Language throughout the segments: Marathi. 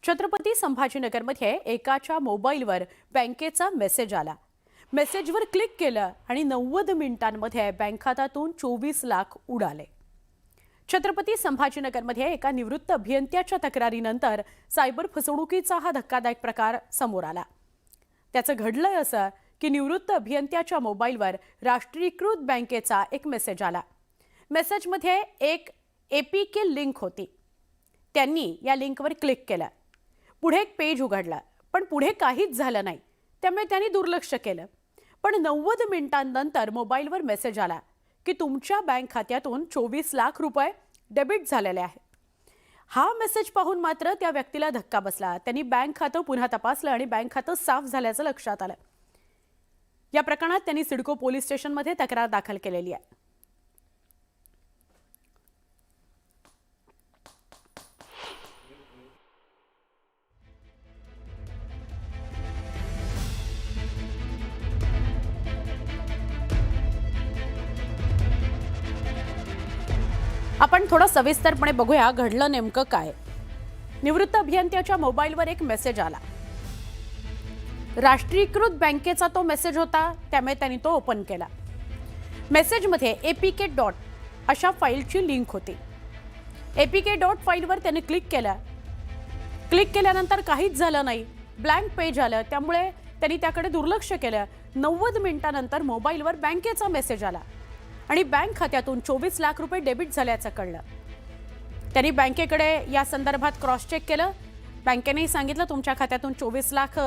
छत्रपती संभाजीनगरमध्ये एकाच्या मोबाईलवर बँकेचा मेसेज आला। मेसेजवर क्लिक केलं आणि 90 मिनिटांमध्ये बँक खात्यातून 24 लाख उडाले। छत्रपती संभाजीनगरमध्ये एका निवृत्त अभियंत्याच्या तक्रारीनंतर सायबर फसवणुकीचा हा धक्कादायक प्रकार समोर आला। त्याचं घडलंय असं की निवृत्त अभियंत्याच्या मोबाईलवर राष्ट्रीयकृत बँकेचा एक मेसेज आला। मेसेजमध्ये एक एपीके लिंक होती। त्यांनी या लिंकवर क्लिक केलं। पुढे एक पेज उघडलं, पण पुढे काहीच झालं नाही। त्यामुळे त्यांनी दुर्लक्ष केलं। पण 90 मिनिटांनंतर मोबाईलवर मेसेज आला की तुमच्या बँक खात्यातून 24 लाख रुपये डेबिट झालेले आहेत। हा मेसेज पाहून मात्र त्या व्यक्तीला धक्का बसला। त्यांनी बँक खातं पुन्हा तपासलं आणि बँक खातं साफ झाल्याचं लक्षात आलं। या प्रकरणात त्यांनी सिडको पोलीस स्टेशनमध्ये तक्रार दाखल केलेली आहे। आपण थोडं सविस्तरपणे बघूया घडलं नेमकं काय। निवृत्त अभियंत्याच्या मोबाईलवर एक मेसेज आला। राष्ट्रीयकृत बँकेचा तो मेसेज होता, त्यामुळे त्यांनी तो ओपन केला। मेसेजमध्ये एपीके डॉट अशा फाईलची लिंक होती। एपीके डॉट फाईलवर त्याने क्लिक केलं। क्लिक केल्यानंतर काहीच झालं नाही, ब्लँक पेज आलं। त्यामुळे त्यांनी त्याकडे दुर्लक्ष केलं। 90 मिनिटांनंतर मोबाईलवर बँकेचा मेसेज आला आणि बँक खात्यातून 24 लाख रुपये डेबिट झाल्याचं कळलं। त्यांनी बँकेकडे या संदर्भात क्रॉस चेक केलं। बँकेने सांगितलं तुमच्या खात्यातून 24 लाख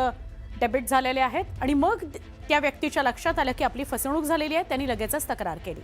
डेबिट झालेले आहेत आणि मग त्या व्यक्तीच्या लक्षात आलं की आपली फसवणूक झालेली आहे। त्यांनी लगेचच तक्रार केली।